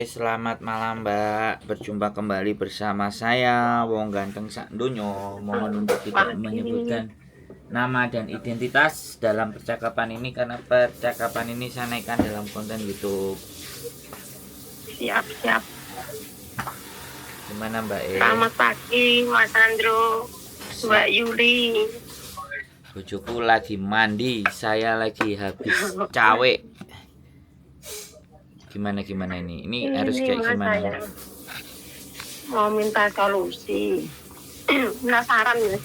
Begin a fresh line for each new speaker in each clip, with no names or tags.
Selamat malam Mbak, berjumpa kembali bersama saya Wong Ganteng Sakdonyo. Mohon untuk tidak menyebutkan nama dan identitas dalam percakapan ini karena percakapan ini saya naikkan dalam konten YouTube.
Siap.
Gimana Mbak
Selamat pagi Mas Andro, Mbak Yuli.
Bojoku lagi mandi, saya lagi habis cawe. Gimana ini? Ini harus kayak
Mas,
gimana?
saya mau minta solusi. Penasaran ya,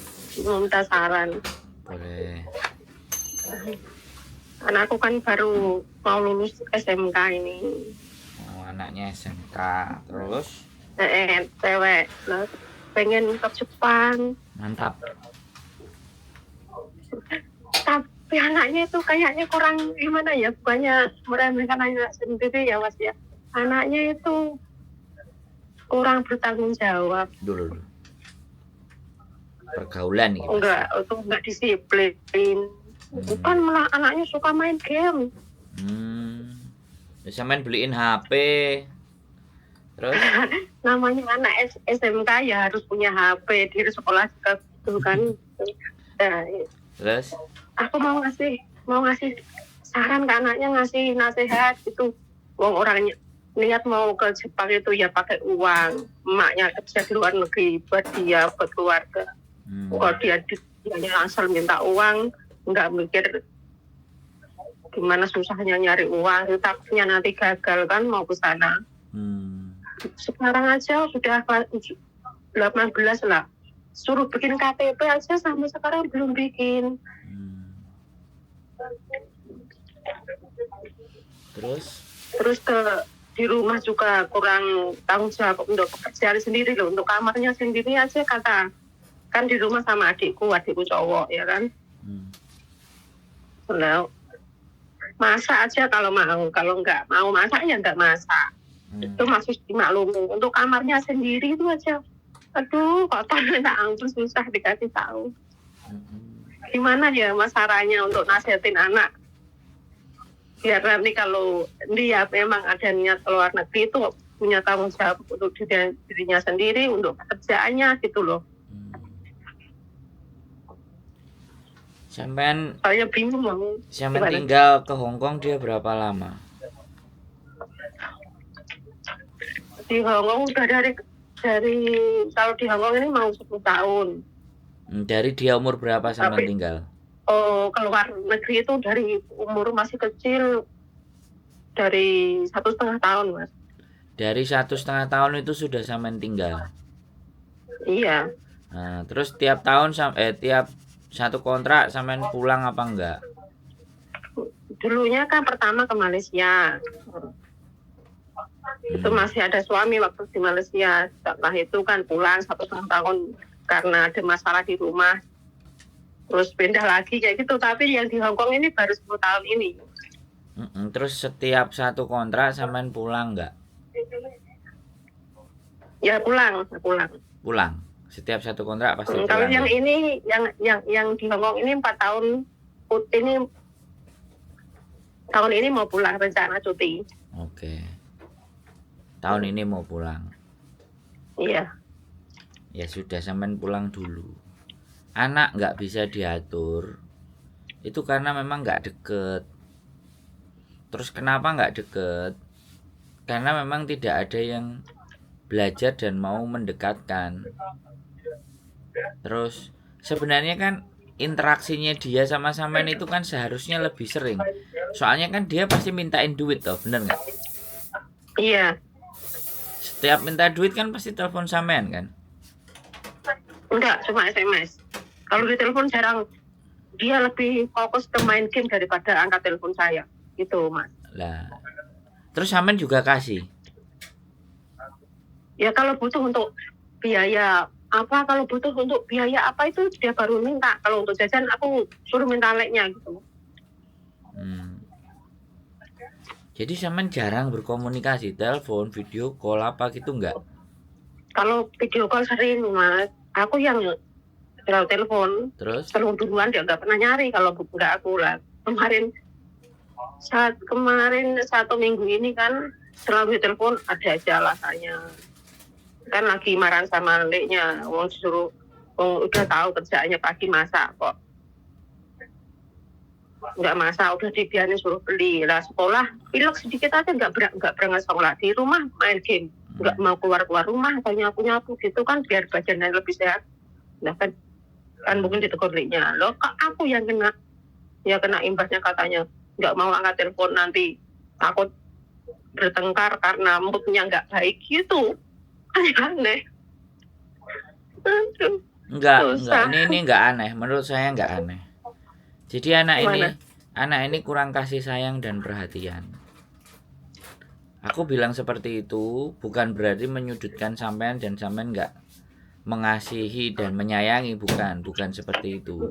mau minta saran.
Boleh.
Anakku kan baru mau lulus SMK ini.
Oh, anaknya SMK, terus?
Cewek, nah, pengen ke Jepang.
Mantap.
Tapi anaknya itu kayaknya kurang gimana ya, bukannya meremehkan anak sendiri ya Mas ya. Anaknya itu kurang bertanggung jawab.
Dulu. Pergaulan nih.
Enggak disiplin. Bukan malah anaknya suka main game.
Bisa main beliin HP. Terus?
Namanya anak SMK ya harus punya HP di sekolah juga gitu kan. Nah,
Terus?
aku mau ngasih saran ke anaknya, ngasih nasihat gitu. Wong orangnya niat mau ke Jepang itu ya pakai uang. Emaknya kerja di luar negeri buat dia, buat keluarga. Kalau dia langsung minta uang, nggak mikir gimana susahnya nyari uang, takutnya nanti gagal kan mau ke sana. Sekarang aja sudah 18 lah, suruh bikin KTP aja sampai sekarang belum bikin. Terus di rumah juga kurang tanggung jawab untuk pekerjaan sendiri loh, untuk kamarnya sendiri aja kata kan di rumah sama adikku cowok ya kan. Nah, masak aja kalau mau, kalau nggak mau masak ya nggak masak. Itu masih dimaklumi. Untuk kamarnya sendiri itu aja, aduh kotor, minta ampun, susah dikasih tahu. Gimana ya Mas caranya untuk nasihatin anak biar nanti kalau dia memang ada niat keluar negeri itu punya tanggung jawab untuk dirinya sendiri, untuk pekerjaannya gitu loh.
Sampean
saya bingung loh.
Sampean tinggal ke Hong Kong dia berapa lama? Di
Hong Kong udah dari kalau di Hong Kong ini mau 10 tahun.
Dari dia umur berapa sampean tinggal?
Oh, keluar negeri itu dari umur masih kecil, dari 1,5 tahun Mas.
Dari 1,5 tahun itu sudah sampean tinggal?
Iya.
Nah, terus tiap tahun tiap satu kontrak sampean pulang apa enggak?
Dulunya kan pertama ke Malaysia. Itu masih ada suami waktu di Malaysia. Setelah itu kan pulang 1,5 tahun karena ada masalah di rumah. Terus pindah lagi kayak gitu. Tapi yang di Hong Kong ini baru 10 tahun ini.
Terus setiap satu kontrak sampean pulang enggak?
Ya pulang.
Pulang. Setiap satu kontrak pasti pulang.
Kalau yang ini yang di Hong Kong ini 4 tahun. Ini tahun ini mau pulang, rencana cuti.
Oke. Tahun ini mau pulang.
Iya.
Ya sudah, sampean pulang dulu. Anak nggak bisa diatur. Itu karena memang nggak deket. Terus kenapa nggak deket? Karena memang tidak ada yang belajar dan mau mendekatkan. Terus sebenarnya kan interaksinya dia sama sampean itu kan seharusnya lebih sering. Soalnya kan dia pasti mintain duit toh, bener nggak?
Iya.
Setiap minta duit kan pasti telepon sampean kan?
Enggak, cuma SMS. Kalau di telepon jarang. Dia lebih fokus ke main game daripada angkat telepon saya. Gitu Mas.
Lah, terus sampean juga kasih?
Ya kalau butuh untuk biaya apa, kalau butuh untuk biaya apa itu dia baru minta. Kalau untuk jajan aku suruh minta leknya gitu.
Jadi sampean jarang berkomunikasi, telepon, video call apa gitu enggak?
Kalau video call sering Mas. Aku yang selalu telepon.
Terus?
Selalu duluan, dia nggak pernah nyari kalau enggak aku lah. Kemarin 1 minggu ini kan selalu ditelepon ada aja alasannya. Kan lagi marah sama leknya, wong disuruh, wong udah tahu kerjaannya pagi masak kok nggak masak, udah dibiarin suruh beli. Lah sekolah pilek sedikit aja nggak berangkat sekolah, di rumah main game, nggak mau keluar rumah, tanya nyapu gitu kan biar badannya lebih sehat. Nah kan mungkin ditegur leknya, loh kok aku yang kena, ya kena imbasnya katanya nggak mau angkat telepon, nanti takut bertengkar karena moodnya nggak baik gitu. Aneh. Aduh,
Enggak,
susah.
ini enggak aneh, menurut saya enggak aneh. Jadi anak ini kurang kasih sayang dan perhatian. Aku bilang seperti itu bukan berarti menyudutkan sampean dan sampean enggak mengasihi dan menyayangi, bukan seperti itu.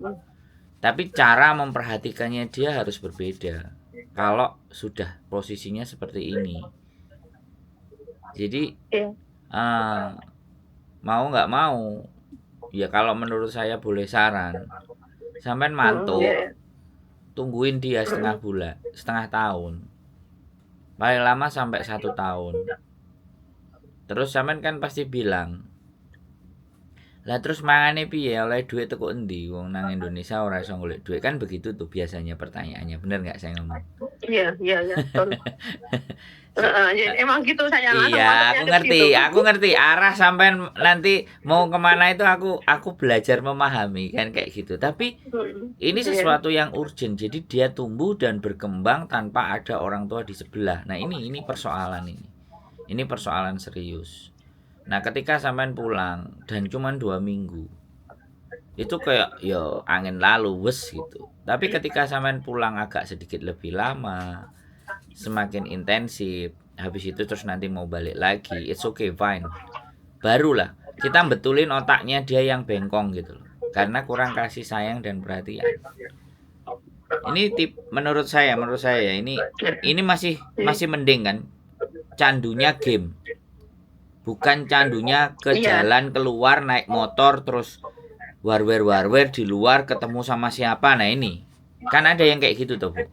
Tapi cara memperhatikannya dia harus berbeda. Kalau sudah posisinya seperti ini. Jadi mau nggak mau, ya kalau menurut saya boleh saran, sampean mantuk, tungguin dia setengah tahun, paling lama sampai 1 tahun. Terus sampean kan pasti bilang, lah terus mangane piye, oleh duit teko endi, wong nang Indonesia ora iso golek duit, kan begitu tuh biasanya pertanyaannya, bener nggak saya ngomong?
Iya betul. Emang gitu saya.
Iya, aku ngerti arah sampean nanti mau kemana itu, aku belajar memahami kan kayak gitu. Tapi ini sesuatu yang urgent, jadi dia tumbuh dan berkembang tanpa ada orang tua di sebelah. Nah ini persoalan ini persoalan serius. Nah ketika sampean pulang dan cuman 2 minggu, itu kayak ya angin lalu wes gitu. Tapi ketika sampean pulang agak sedikit lebih lama, semakin intensif, habis itu terus nanti mau balik lagi, it's okay, fine. Barulah kita betulin otaknya dia yang bengkong gitu loh, karena kurang kasih sayang dan perhatian. Ini menurut saya ini masih mending kan, candunya game, bukan candunya ke jalan keluar naik motor terus warwer di luar ketemu sama siapa. Nah ini kan ada yang kayak gitu tuh Bu,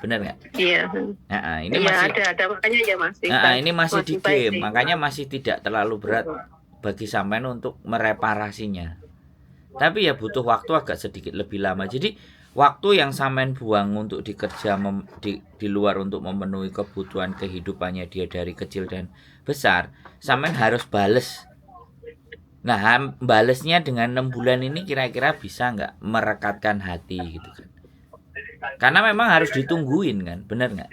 bener nggak?
Iya.
Nah, ini masih
ada makanya ya masih.
Ini masih di game, makanya masih tidak terlalu berat bagi sampean untuk mereparasinya. Tapi ya butuh waktu agak sedikit lebih lama. Jadi waktu yang sampean buang untuk dikerja di luar untuk memenuhi kebutuhan kehidupannya dia dari kecil dan besar, sampean harus bales. Nah, balesnya dengan 6 bulan ini kira-kira bisa nggak merekatkan hati gitu kan? Karena memang harus ditungguin kan, bener nggak?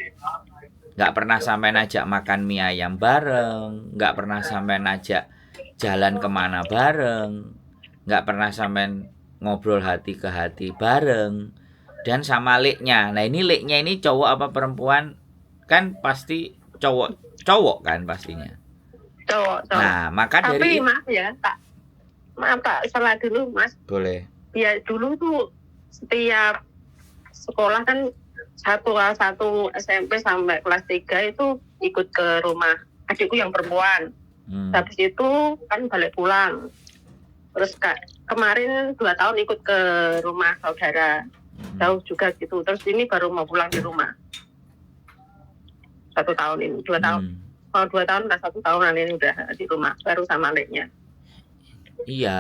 Nggak pernah sampai najak makan mie ayam bareng, nggak pernah sampai najak jalan kemana bareng, nggak pernah sampai ngobrol hati ke hati bareng. Dan sama leknya, nah ini leknya ini cowok apa perempuan? Kan pasti cowok kan pastinya.
Cowok.
Nah maka
tapi
dari
maaf tak salah dulu Mas.
Boleh.
Ya dulu tuh setiap sekolah kan satu SMP sampai kelas 3 itu ikut ke rumah adikku yang perempuan. Habis itu kan balik pulang. Terus kemarin 2 tahun ikut ke rumah saudara, jauh juga gitu. Terus ini baru mau pulang di rumah. 1 tahun ini, 2 tahun. 2 tahun dan 1 tahunan ini udah di rumah baru sama leknya.
Iya,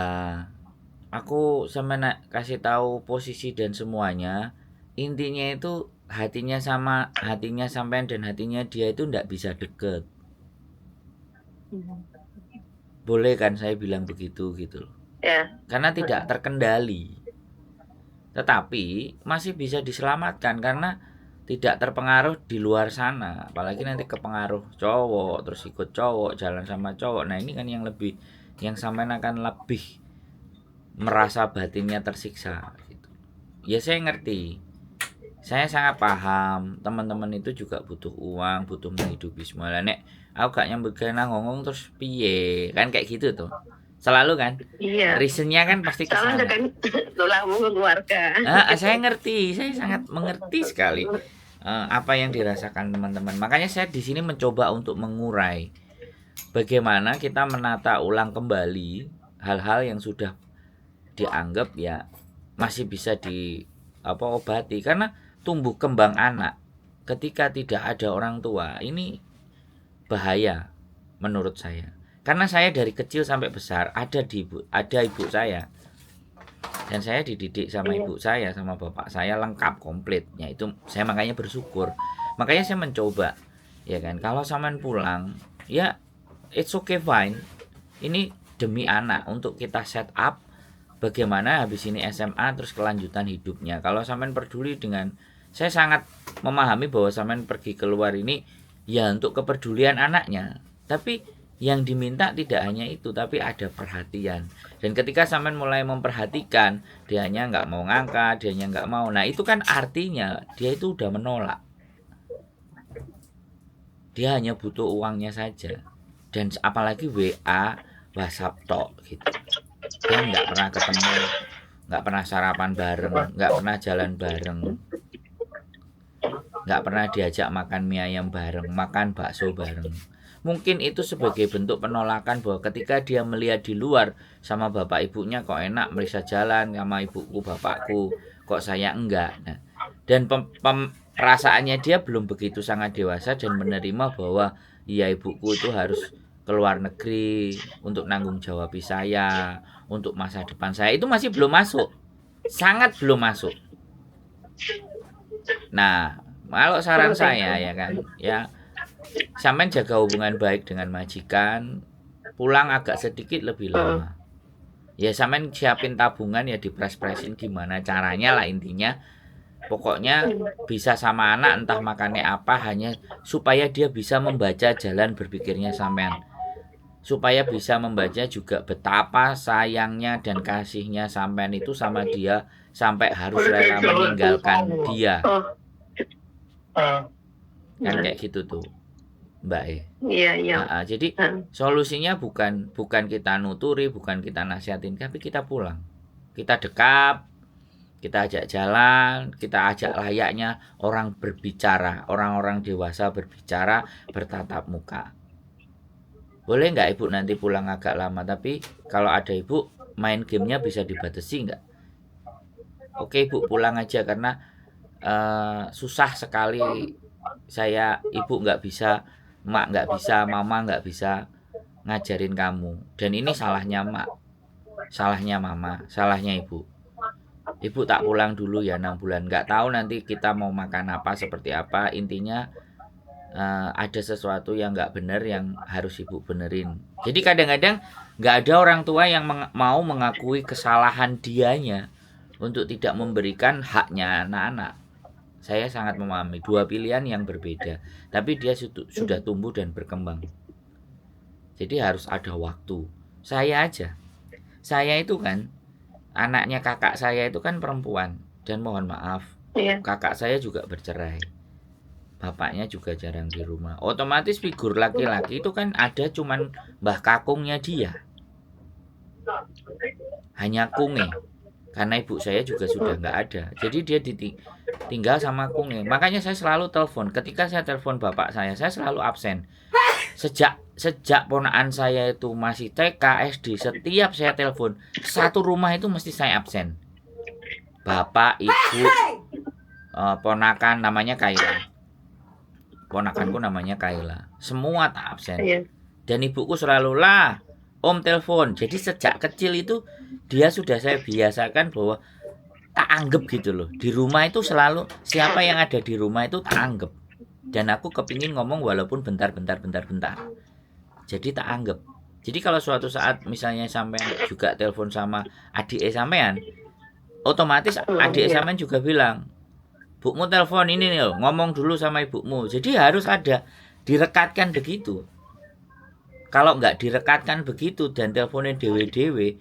aku sama kasih tahu posisi dan semuanya. Intinya itu hatinya sampean dan hatinya dia itu ndak bisa deket. Boleh kan saya bilang begitu gitu loh.
Ya.
Karena tidak terkendali. Tetapi masih bisa diselamatkan karena tidak terpengaruh di luar sana. Apalagi nanti kepengaruh cowok, terus ikut cowok, jalan sama cowok. Nah ini kan yang sampean akan lebih merasa batinnya tersiksa gitu. Ya saya ngerti. Saya sangat paham, teman-teman itu juga butuh uang, butuh menghidupi semua. Nek aku gak nyambut kena ngomong terus piye, kan kayak gitu tuh. Selalu kan?
Iya.
Reasonnya kan pasti kesana.
Soalnya kan tulangmu keluarga.
Saya ngerti, saya sangat mengerti sekali apa yang dirasakan teman-teman. Makanya saya di sini mencoba untuk mengurai bagaimana kita menata ulang kembali hal-hal yang sudah dianggap ya masih bisa obati, karena tumbuh kembang anak ketika tidak ada orang tua ini bahaya menurut saya. Karena saya dari kecil sampai besar ada ibu saya, dan saya dididik sama ibu saya sama bapak saya lengkap komplitnya. Itu saya makanya bersyukur. Makanya saya mencoba, ya kan, kalau sampean pulang ya it's okay fine. Ini demi anak, untuk kita set up bagaimana habis ini SMA terus kelanjutan hidupnya. Kalau sampean peduli dengan, saya sangat memahami bahwa sampean pergi keluar ini ya untuk kepedulian anaknya. Tapi yang diminta tidak hanya itu, tapi ada perhatian. Dan ketika sampean mulai memperhatikan, dianya nggak mau ngangkat, dianya nggak mau. Nah itu kan artinya dia itu udah menolak. Dia hanya butuh uangnya saja. Dan apalagi WA, WhatsApp tok gitu. Dia nggak pernah ketemu, nggak pernah sarapan bareng, nggak pernah jalan bareng, nggak pernah diajak makan mie ayam bareng, makan bakso bareng. Mungkin itu sebagai bentuk penolakan bahwa ketika dia melihat di luar sama bapak ibunya kok enak bisa jalan sama ibuku bapakku, kok saya enggak. Nah, dan perasaannya dia belum begitu sangat dewasa dan menerima bahwa iya ibuku itu harus keluar negeri untuk nanggung jawab saya, untuk masa depan saya, itu masih belum masuk. Sangat belum masuk. Nah, kalau saran saya ya kan, ya sampean jaga hubungan baik dengan majikan, pulang agak sedikit lebih lama. Ya sampean siapin tabungan ya, dipres-presin gimana caranya lah intinya. Pokoknya bisa sama anak entah makannya apa, hanya supaya dia bisa membaca jalan berpikirnya sampean. Supaya bisa membaca juga betapa sayangnya dan kasihnya sampean itu sama dia sampai harus rela meninggalkan dia. Kan kayak gitu tuh, Mbak
Iya.
Nah, jadi solusinya bukan kita nuturi, bukan kita nasihatin, tapi kita pulang, kita dekap, kita ajak jalan, kita ajak layaknya orang berbicara, orang-orang dewasa berbicara, bertatap muka. Boleh nggak ibu nanti pulang agak lama, tapi kalau ada ibu main gamenya bisa dibatasi nggak? Oke ibu pulang aja karena susah sekali saya, ibu nggak bisa, mak nggak bisa, mama nggak bisa ngajarin kamu. Dan ini salahnya mak, salahnya mama, salahnya ibu. Ibu tak pulang dulu ya 6 bulan. Nggak tahu nanti kita mau makan apa, seperti apa. Intinya ada sesuatu yang nggak benar yang harus ibu benerin. Jadi kadang-kadang nggak ada orang tua yang mau mengakui kesalahan dianya untuk tidak memberikan haknya anak-anak. Saya sangat memahami dua pilihan yang berbeda, tapi dia sudah tumbuh dan berkembang. Jadi harus ada waktu. Saya aja, saya itu kan anaknya kakak saya itu kan perempuan, dan mohon maaf, kakak saya juga bercerai. Bapaknya juga jarang di rumah. Otomatis figur laki-laki itu kan ada cuman mbah kakungnya dia. Hanya kunge. Karena ibu saya juga sudah nggak ada. Jadi dia tinggal sama kunge. Makanya saya selalu telepon. Ketika saya telepon bapak saya selalu absen. Sejak ponakan saya itu masih TK, SD, setiap saya telepon, satu rumah itu mesti saya absen. Bapak, ibu, ponakan namanya Kaila. Ponakanku namanya Kaila. Semua tak absen. Dan ibuku selalu lah, om telepon. Jadi sejak kecil itu dia sudah saya biasakan bahwa tak anggap gitu loh. Di rumah itu selalu siapa yang ada di rumah itu tak anggap. Dan aku kepingin ngomong walaupun bentar. Jadi tak anggap. Jadi kalau suatu saat misalnya sampean juga telepon sama adik sampean, otomatis adik sampean juga bilang, "Bukmu telepon ini nih, ngomong dulu sama ibumu." Jadi harus ada direkatkan begitu. Kalau nggak direkatkan begitu dan teleponnya dewe-dewe,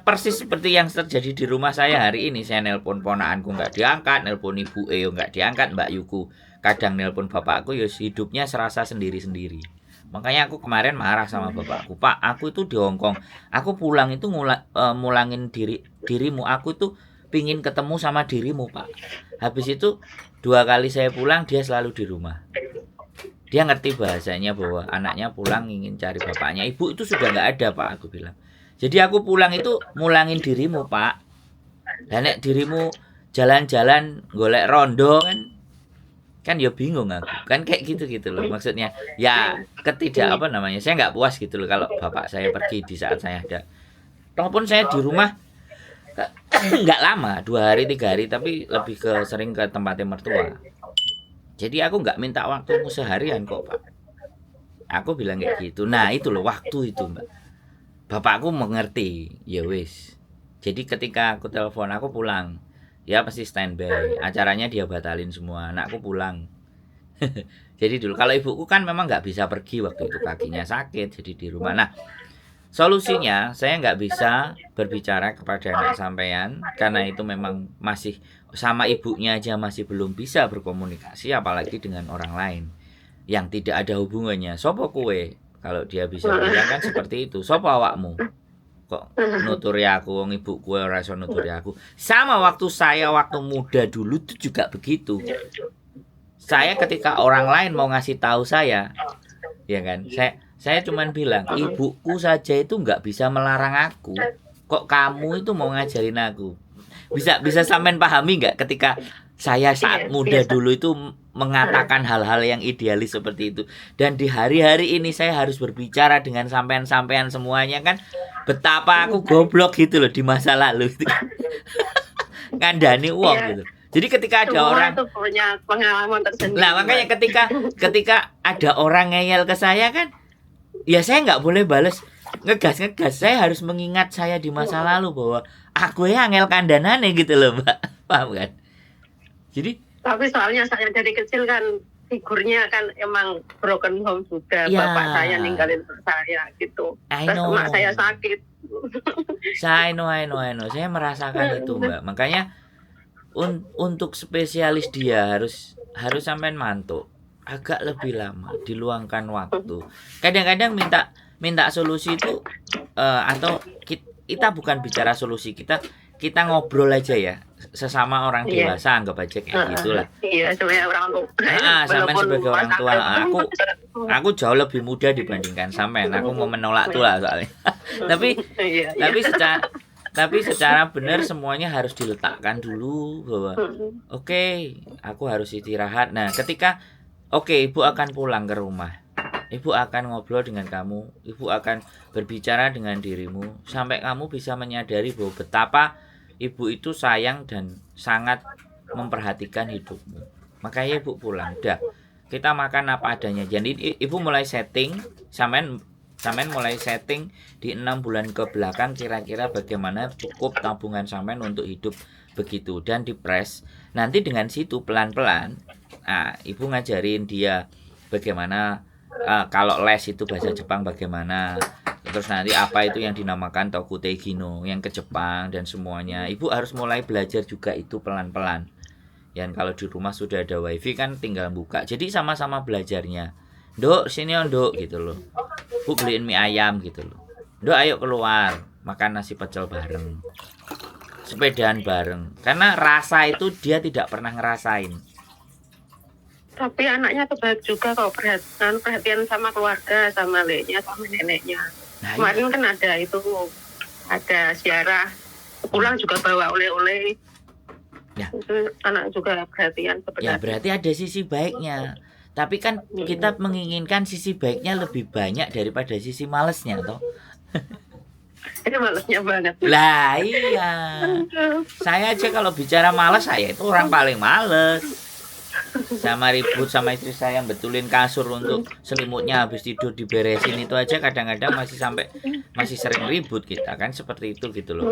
persis seperti yang terjadi di rumah saya hari ini. Saya nelpon ponakanku nggak diangkat, nelpon ibu nggak diangkat, Mbak Yuku kadang nelpon bapakku, ya hidupnya serasa sendiri-sendiri. Makanya aku kemarin marah sama bapakku, "Pak, aku itu di Hongkong, aku pulang itu mulangin dirimu, aku tuh pingin ketemu sama dirimu, Pak." Habis itu 2 kali saya pulang, dia selalu di rumah. Dia ngerti bahasanya bahwa anaknya pulang ingin cari bapaknya. Ibu itu sudah nggak ada, Pak, aku bilang. Jadi aku pulang itu mulangin dirimu, Pak. Dan nek dirimu jalan-jalan golek rondo Kan ya bingung aku. Kan kayak gitu loh. Maksudnya ya ketidak apa namanya? Saya nggak puas gitu loh kalau bapak saya pergi di saat saya ada. Walaupun saya di rumah nggak lama, 2 hari 3 hari, tapi lebih ke sering ke tempatnya mertua. Jadi aku nggak minta waktumu seharian kok pak. Aku bilang kayak gitu. Nah itu loh waktu itu mbak. Bapakku mengerti. Ya wis. Jadi ketika aku telepon aku pulang, ya pasti standby. Acaranya dia batalin semua. Anakku pulang. Jadi dulu kalau ibuku kan memang nggak bisa pergi waktu itu, kakinya sakit, jadi di rumah. Nah solusinya saya nggak bisa berbicara kepada anak sampean karena itu memang masih sama ibunya aja masih belum bisa berkomunikasi, apalagi dengan orang lain yang tidak ada hubungannya. Sopo kue? Kalau dia bisa bilang kan seperti itu. Sopo awakmu? Kok nuturi aku, wong ibu kue ora iso nuturi aku. Sama waktu saya waktu muda dulu tuh juga begitu. Saya ketika orang lain mau ngasih tahu saya, ya kan? Saya cuman bilang, ibuku saja itu nggak bisa melarang aku. Kok kamu itu mau ngajarin aku? Bisa sampean pahami nggak ketika saya saat muda dulu itu mengatakan hal-hal yang idealis seperti itu, dan di hari-hari ini saya harus berbicara dengan sampean-sampean semuanya kan, betapa aku goblok gitu loh di masa lalu gitu. Ngandani uang gitu. Jadi ketika ada
Semua
orang
itu punya pengalaman tersendiri.
Nah makanya ketika ada orang ngeyel ke saya kan, ya saya nggak boleh bales ngegas. Saya harus mengingat saya di masa lalu bahwa aku ya ngel kandanane gitu loh mbak. Paham kan? Jadi
Tapi soalnya saya dari kecil kan figurnya kan emang broken home juga.
Ya.
Bapak saya ninggalin saya gitu.
I
Terus
know.
emak saya sakit.
I know. Saya merasakan itu mbak. Makanya untuk spesialis dia harus sampean mantuk agak lebih lama, diluangkan waktu. Kadang-kadang minta solusi itu atau kita bukan bicara solusi, kita ngobrol aja ya sesama orang dewasa, anggap aja kayak gitulah.
Iya, sebagai orang tua.
Sampean sebagai orang tua, aku jauh lebih muda dibandingkan sampean. Aku mau menolak tuh lah soalnya. Tapi secara benar semuanya harus diletakkan dulu bahwa oke, aku harus istirahat. Nah, ketika ibu akan pulang ke rumah, ibu akan ngobrol dengan kamu, ibu akan berbicara dengan dirimu sampai kamu bisa menyadari bahwa betapa ibu itu sayang dan sangat memperhatikan hidupmu. Makanya ibu pulang, udah kita makan apa adanya. Jadi ibu mulai setting, sampean mulai setting di 6 bulan ke belakang kira-kira bagaimana cukup tabungan sampean untuk hidup begitu, dan dipres. Nanti dengan situ pelan-pelan ibu ngajarin dia bagaimana kalau les itu bahasa Jepang bagaimana, terus nanti apa itu yang dinamakan Tokute Gino yang ke Jepang dan semuanya. Ibu harus mulai belajar juga itu pelan-pelan. Dan kalau di rumah sudah ada wifi kan tinggal buka. Jadi sama-sama belajarnya. Dok, sini Dok gitu loh. Bu beliin mie ayam gitu loh. Dok, ayo keluar makan nasi pecel bareng. Sepedaan bareng. Karena rasa itu dia tidak pernah ngerasain.
Tapi anaknya tuh baik juga kalau perhatian sama keluarga, sama leknya, sama neneknya.
Nah,
Kemarin kan ada ziarah, pulang juga bawa oleh-oleh.
Ya.
Itu anak juga perhatian sebenarnya.
Ya berarti ada sisi baiknya. Tapi kan kita menginginkan sisi baiknya lebih banyak daripada sisi malesnya toh.
Ini malesnya banget.
Lah iya. Saya aja kalau bicara males, saya itu orang paling males. Sama ribut sama istri saya betulin kasur untuk selimutnya habis tidur diberesin itu aja kadang-kadang masih sering ribut kita kan seperti itu gitu loh.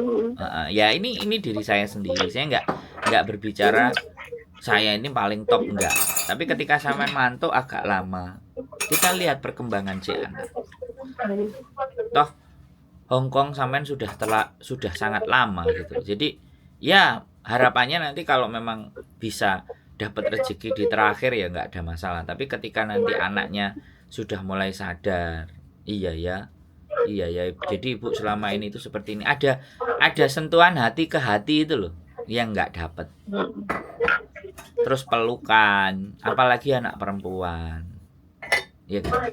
Ya ini diri saya sendiri. Saya nggak berbicara saya ini paling top, enggak. Tapi ketika sampean mantuk agak lama, kita lihat perkembangan si anak. Toh Hongkong sampean sudah sangat lama gitu. Jadi ya harapannya nanti kalau memang bisa dapat rezeki di terakhir ya nggak ada masalah. Tapi ketika nanti anaknya sudah mulai sadar, iya ya, jadi ibu selama ini itu seperti ini, ada sentuhan hati ke hati itu loh yang nggak dapat. Terus pelukan, apalagi anak perempuan, ya kan?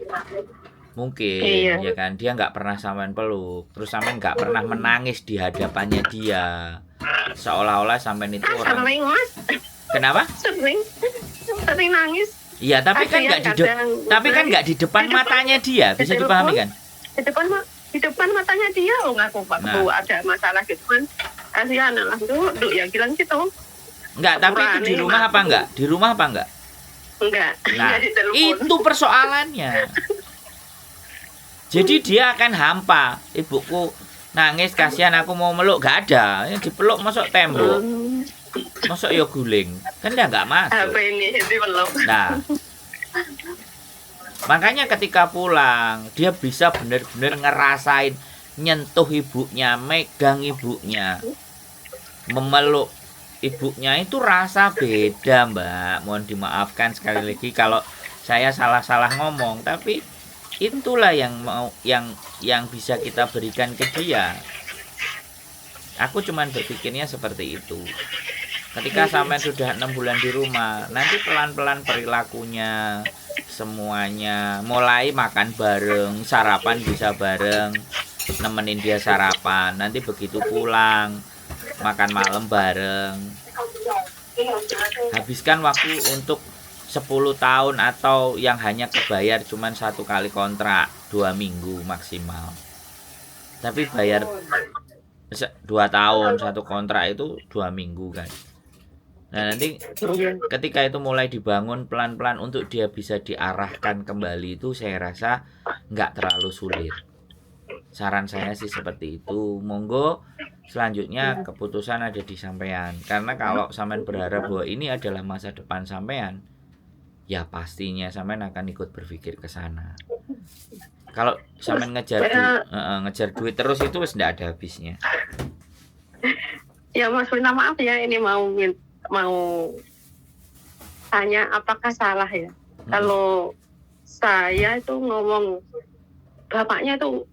Mungkin ya kan dia nggak pernah sampean peluk, terus sampean nggak pernah menangis di hadapannya dia, seolah-olah sampean itu orang. Kenapa?
Sering sering nangis.
Iya, tapi kan nggak
Kadang
di depan matanya dia, bisa dipahami kan?
di depan matanya dia, ngaku Pak, ada masalah gitu kan. Kasihan lah, Duk yang bilang gitu.
Enggak, tapi itu di rumah apa enggak? Di rumah apa enggak?
Enggak.
Nah,
ditelepon.
itu persoalannya. Jadi dia akan hampa. Ibuku nangis, kasihan aku mau meluk, gak ada. Yang dipeluk masuk tembok. Masuk ya guling. Kan dia nggak masuk.
Apa ini dipeluk?
Nah, makanya ketika pulang dia bisa benar-benar ngerasain, nyentuh ibunya, megang ibunya, memeluk ibunya, itu rasa beda, Mbak. Mohon dimaafkan sekali lagi kalau saya salah-salah ngomong, tapi itulah yang bisa kita berikan ke dia. Aku cuman berpikirnya seperti itu. Ketika sampai sudah 6 bulan di rumah, nanti pelan-pelan perilakunya semuanya, mulai makan bareng, sarapan bisa bareng, nemenin dia sarapan. Nanti begitu pulang, makan malam bareng. Habiskan waktu untuk 10 tahun atau yang hanya kebayar cuman 1 kali kontrak, 2 minggu maksimal. Tapi bayar 2 tahun 1 kontrak itu 2 minggu kan. Nah, nanti ketika itu mulai dibangun pelan-pelan untuk dia bisa diarahkan kembali, itu saya rasa nggak terlalu sulit. Saran saya sih seperti itu. Monggo selanjutnya keputusan ada di sampean. Karena kalau sampean berharap bahwa ini adalah masa depan sampean, ya pastinya sampean akan ikut berpikir ke sana. Kalau sampean ngejar duit terus, itu wis nggak ada habisnya.
Ya Mas, minta maaf ya, ini mau tanya apakah salah ya kalau saya itu ngomong bapaknya itu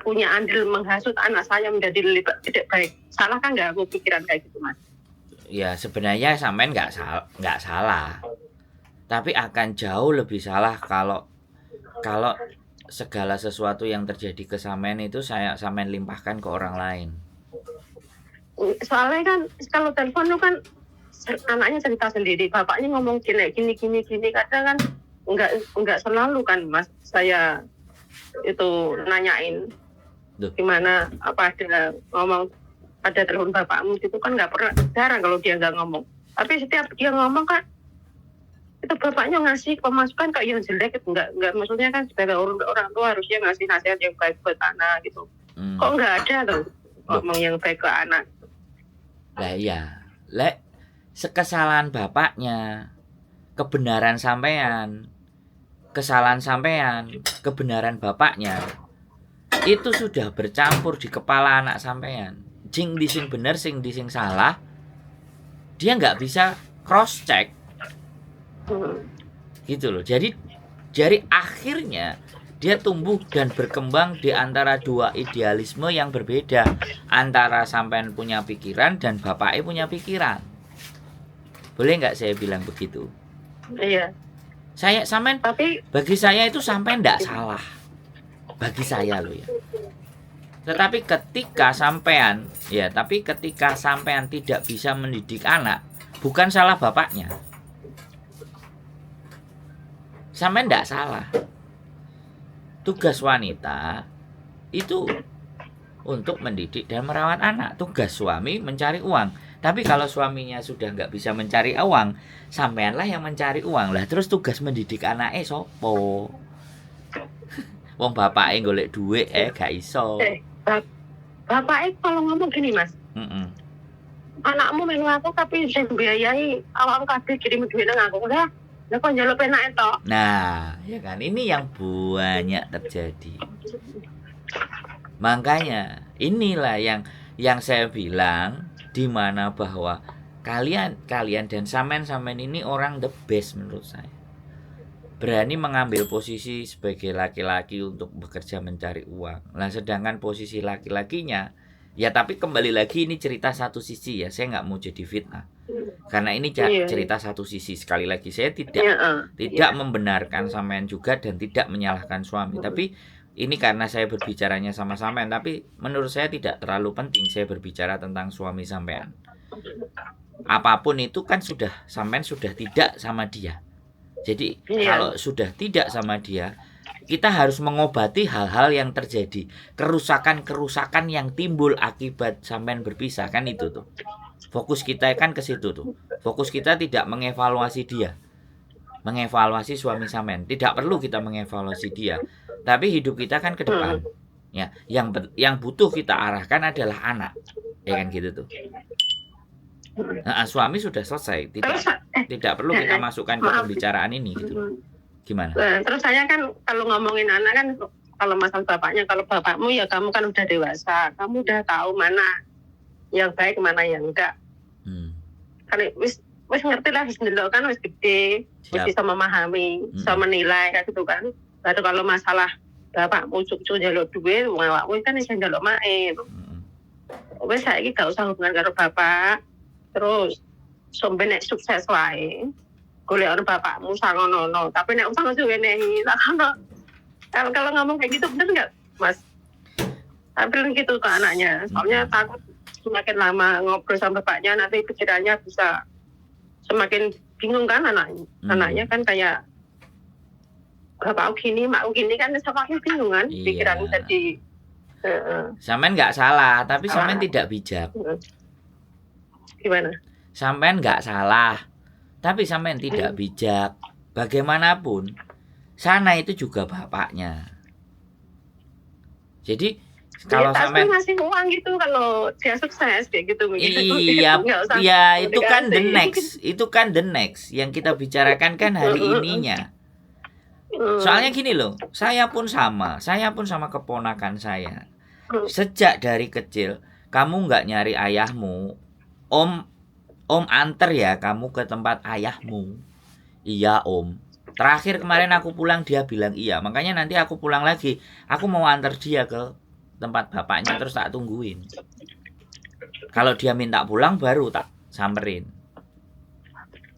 punya andil menghasut anak saya menjadi tidak baik. Salah kan nggak aku pikiran kayak gitu, Mas?
Ya sebenarnya sampean nggak salah, tapi akan jauh lebih salah kalau segala sesuatu yang terjadi ke sampean itu sampean limpahkan ke orang lain.
Soalnya kan kalau telepon itu kan anaknya cerita sendiri, bapaknya ngomong gini, kadang kan enggak selalu kan, Mas. Saya itu nanyain gimana, apa ada ngomong, ada telepon bapakmu gitu kan, nggak pernah, jarang kalau dia nggak ngomong. Tapi setiap dia ngomong kan itu bapaknya ngasih pemasukan kayak yang jelek, itu enggak, maksudnya kan sebagai orang tua harusnya ngasih nasihat yang baik buat anak gitu. Kok nggak ada tuh ngomong yang baik ke anak?
Lah iya, kesalahan bapaknya, kebenaran sampean, kesalahan sampean, kebenaran bapaknya, itu sudah bercampur di kepala anak sampean. Jing dising bener, sing dising salah, dia nggak bisa cross check, gitu loh. Jadi akhirnya dia tumbuh dan berkembang di antara dua idealisme yang berbeda, antara sampean punya pikiran dan bapaknya punya pikiran. Boleh nggak saya bilang begitu?
Iya.
Bagi saya itu sampean nggak salah. Bagi saya loh ya. Tetapi ketika sampean tidak bisa mendidik anak, bukan salah bapaknya. Sampean nggak salah. Tugas wanita itu untuk mendidik dan merawat anak. Tugas suami mencari uang. Tapi kalau suaminya sudah nggak bisa mencari uang, sampeanlah yang mencari uang. Lah terus tugas mendidik anaknya sopo? Wong bapaknya golek duit gak iso.
Bapaknya kalau ngomong gini, Mas. Anakmu melu aku tapi saya biayai awakmu kabeh kirim duit nang aku. Lah kok njaluk penak entok.
Nah, ya kan, ini yang banyak terjadi. Makanya inilah yang saya bilang, di mana bahwa kalian dan sampean ini orang the best menurut saya. Berani mengambil posisi sebagai laki-laki untuk bekerja mencari uang. Nah, sedangkan posisi laki-lakinya, ya tapi kembali lagi ini cerita satu sisi ya, saya nggak mau jadi fitnah. Karena ini cerita satu sisi. Sekali lagi saya tidak membenarkan sampean juga dan tidak menyalahkan suami. Tapi ini karena saya berbicaranya sama sampean, tapi menurut saya tidak terlalu penting saya berbicara tentang suami sampean. Apapun itu kan sampean sudah tidak sama dia. Jadi kalau sudah tidak sama dia, kita harus mengobati hal-hal yang terjadi, kerusakan-kerusakan yang timbul akibat sampean berpisah, kan itu tuh. Fokus kita kan ke situ tuh. Fokus kita tidak mengevaluasi dia, mengevaluasi suami sampean. Tidak perlu kita mengevaluasi dia, tapi hidup kita kan ke depan. Ya, yang butuh kita arahkan adalah anak, ya kan gitu tuh. Nah, suami sudah selesai, tidak perlu kita masukkan ke pembicaraan ini gitu. Gimana?
Terus saya kan kalau ngomongin anak kan, kalau masalah bapaknya, kalau bapakmu ya kamu kan udah dewasa, kamu udah tahu mana yang baik mana yang enggak. Kan wis ngerti lah, wis ndelok kan wis gede, wis bisa memahami, bisa menilai kayak gitu kan. Lalu kalau masalah bapakmu cucu njaluk duit, wong awakmu kan iso njaluk mae. Wis saiki gak usah hubungan karo bapak. Terus sampe nek sukses wae. Golek orang bapakmu sangono, tapi nek usah ngewenehi sakno. Kalau ngomong kayak gitu bener nggak, Mas? Tapi gitu ke anaknya. Soalnya takut semakin lama ngobrol sama bapaknya nanti pikirannya bisa semakin bingung kan anaknya. Anaknya kan kayak bapak gini, mak gini kan semakin bingung kan, pikiran jadi.
Sampean nggak salah, tapi sampean tidak bijak.
Gimana?
Sampean nggak salah, tapi sampean tidak bijak. Bagaimanapun, sana itu juga bapaknya. Jadi kalau sampean
ngasih uang gitu kalau dia sukses kayak gitu.
Iya, ya itu kan the next, yang kita bicarakan kan hari ininya. Soalnya gini loh, saya pun sama keponakan saya. Sejak dari kecil, kamu nggak nyari ayahmu, Om anter ya kamu ke tempat ayahmu. Iya om. Terakhir kemarin aku pulang dia bilang iya. Makanya nanti aku pulang lagi, aku mau antar dia ke tempat bapaknya terus tak tungguin. Kalau dia minta pulang baru tak samperin.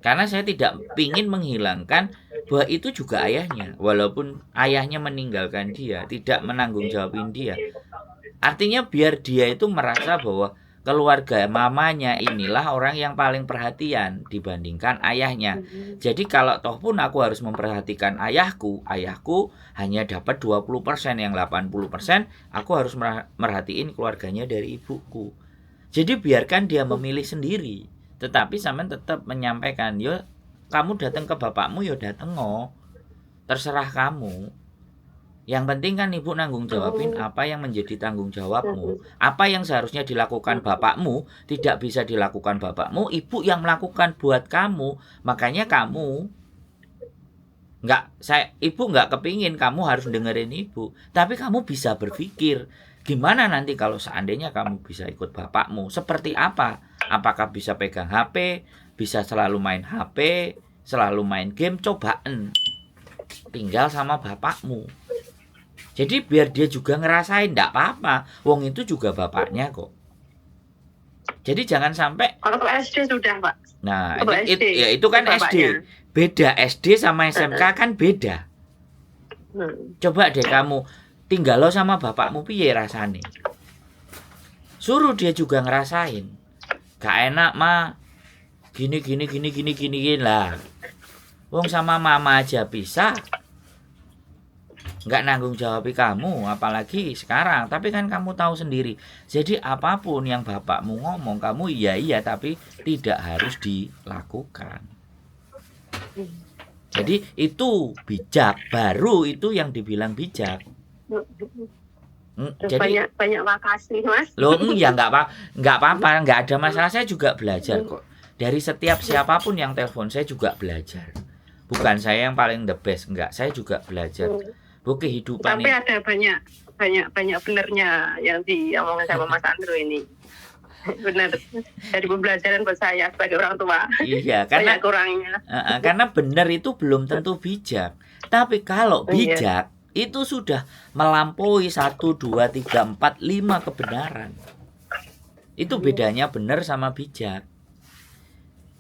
Karena saya tidak ingin menghilangkan bahwa itu juga ayahnya. Walaupun ayahnya meninggalkan dia, tidak menanggung jawabin dia. Artinya biar dia itu merasa bahwa keluarga mamanya inilah orang yang paling perhatian dibandingkan ayahnya. Jadi kalau toh pun aku harus memperhatikan ayahku hanya dapat 20%, yang 80% aku harus merhatiin keluarganya dari ibuku. Jadi biarkan dia memilih sendiri. Tetapi sampean tetap menyampaikan, yo kamu datang ke bapakmu, yo datang terserah kamu. Yang penting kan ibu nanggung jawabin apa yang menjadi tanggung jawabmu. Apa yang seharusnya dilakukan bapakmu tidak bisa dilakukan bapakmu, ibu yang melakukan buat kamu. Makanya kamu ibu nggak kepingin kamu harus dengerin ibu, tapi kamu bisa berpikir gimana nanti kalau seandainya kamu bisa ikut bapakmu, seperti apa? Apakah bisa pegang HP, bisa selalu main HP, selalu main game, cobaan tinggal sama bapakmu. Jadi biar dia juga ngerasain, enggak apa-apa. Wong itu juga bapaknya kok. Jadi jangan sampai.
Kalau SD sudah, Pak.
Nah, itu kan bapaknya. SD. Beda SD sama SMK kan beda. Coba deh kamu tinggal lo sama bapakmu piye rasane. Suruh dia juga ngerasain. Gak enak mah. Gini lah. Wong sama mama aja bisa. Nggak nanggung jawab kamu, apalagi sekarang. Tapi kan kamu tahu sendiri. Jadi apapun yang bapakmu ngomong, kamu iya tapi tidak harus dilakukan. Jadi itu bijak, baru itu yang dibilang bijak.
Jadi banyak makasih Mas.
Loh ya nggak apa-apa, nggak ada masalah. Saya juga belajar kok. Dari setiap siapapun yang telepon saya juga belajar. Bukan saya yang paling the best, enggak. Saya juga belajar. Kehidupan
tapi ada banyak benernya yang diomongin sama Mas Andro ini. Benar, dari pembelajaran buat saya sebagai orang tua.
Iya, karena kurangnya. Karena benar itu belum tentu bijak. Tapi kalau bijak itu sudah melampaui 1, 2, 3, 4, 5 kebenaran. Itu bedanya benar sama bijak.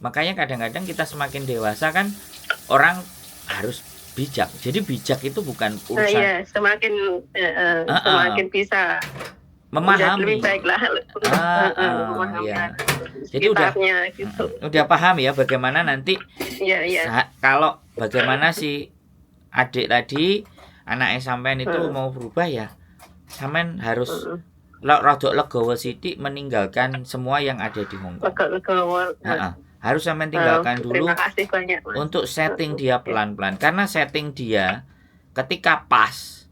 Makanya kadang-kadang kita semakin dewasa kan orang harus bijak. Jadi bijak itu bukan urusan.
Semakin bisa
memahami.
Lebih baik lah. Memahami
Ya. Jadi
sekitarnya gitu.
udah paham ya bagaimana nanti
Iya.
kalau bagaimana si adik tadi anaknya sampean itu mau berubah ya, sampean harus rodok legowo sithik meninggalkan semua yang ada di Hongkong. Harus sampean tinggalkan dulu.
Terima kasih banyak, Mas.
Untuk setting dia pelan-pelan, karena setting dia ketika pas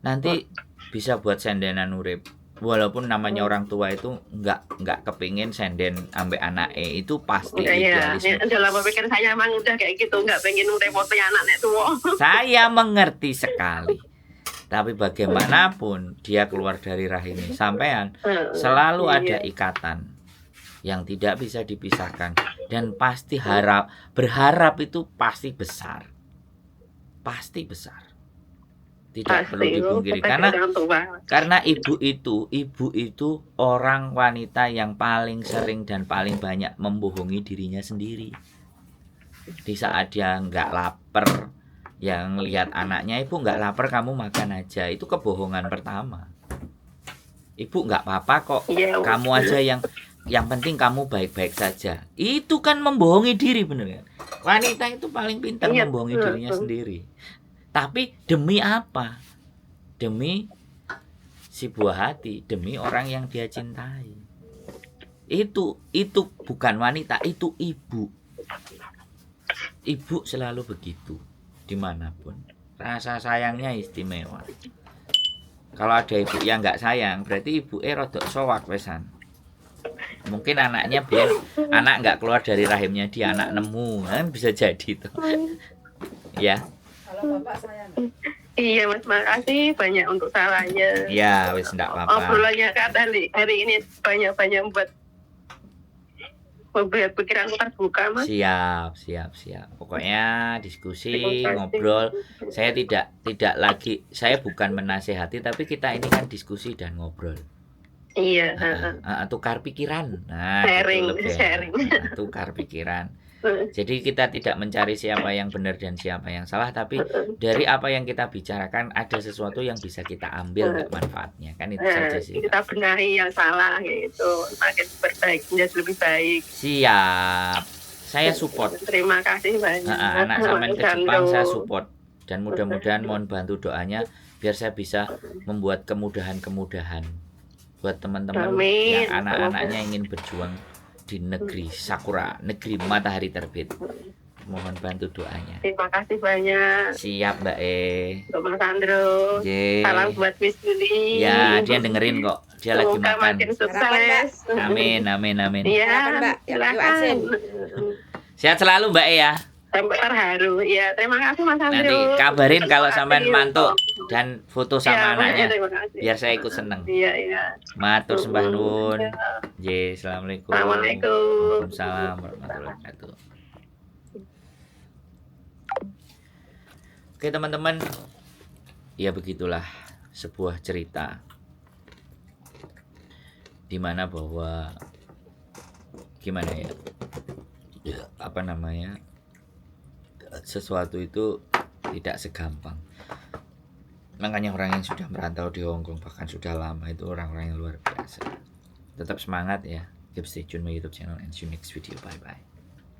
nanti bisa buat sendenan urip. Walaupun namanya orang tua itu nggak kepingin senden ambek anaknya, itu pasti idealisme.
Dalam pikiran saya emang udah kayak gitu, nggak pengen repotnya anak tua.
Saya mengerti sekali. Tapi bagaimanapun dia keluar dari rahim sampean, selalu ada ikatan yang tidak bisa dipisahkan, dan pasti berharap itu pasti besar. Pasti besar. Tidak perlu dipungkiri, karena ibu itu orang wanita yang paling sering dan paling banyak membohongi dirinya sendiri. Di saat dia nggak lapar, yang lihat anaknya, ibu nggak lapar kamu makan aja, itu kebohongan pertama. Ibu nggak apa-apa kok, kamu aja yang penting kamu baik-baik saja. Itu kan membohongi diri, bener kan? Wanita itu paling pintar membohongi dirinya sendiri. Tapi demi apa? Demi si buah hati, demi orang yang dia cintai. Itu bukan wanita, itu ibu. Ibu selalu begitu, dimanapun. Rasa sayangnya istimewa. Kalau ada ibu yang nggak sayang, berarti ibu rodok sowak wesan. Mungkin anaknya anak nggak keluar dari rahimnya dia, anak nemu, kan bisa jadi tuh. Ya.
Kalau Bapak sayang.
Iya, Mas, makasih banyak untuk sarannya.
Ya, wis enggak apa-apa.
Obrolannya hari ini banyak buat pikiranku terbuka, Mas.
Siap. Pokoknya diskusi, ngobrol. Saya tidak lagi, saya bukan menasehati, tapi kita ini kan diskusi dan ngobrol.
Iya.
Tukar pikiran. Nah,
sharing.
Tukar pikiran. Jadi kita tidak mencari siapa yang benar dan siapa yang salah, tapi dari apa yang kita bicarakan ada sesuatu yang bisa kita ambil manfaatnya, kan itu saja sih.
Kita benahi yang salah gitu, makin berbaik, menjadi lebih baik.
Siap, saya support.
Terima kasih banyak.
Anak sampean ke Jepang saya support, dan mudah-mudahan mohon bantu doanya biar saya bisa membuat kemudahan-kemudahan buat teman-teman yang anak-anaknya ingin berjuang di negeri sakura, negeri matahari terbit. Mohon bantu doanya.
Terima kasih banyak.
Siap, Mbak
Untuk Mas Andro. Salam buat Miss Yuli.
Ya, dia dengerin kok. Dia lagi makan.
Makin sukses.
Amin.
Iya, silakan.
Sehat selalu, Mbak ya.
Sampai terharu. Ya, terima kasih Mas Andro.
Nanti kabarin kalau sampean mantuk dan foto sama anaknya. Biar saya ikut seneng.
Iya.
Matur sembah nuwun. Assalamualaikum. Waalaikumsalam warahmatullahi wabarakatuh. Oke teman-teman, ya begitulah sebuah cerita dimana bahwa gimana ya, sesuatu itu tidak segampang. Makanya orang yang sudah merantau di Hongkong bahkan sudah lama itu orang-orang yang luar biasa. Tetap semangat ya. Keep stay tune my YouTube channel and see you next video. Bye bye.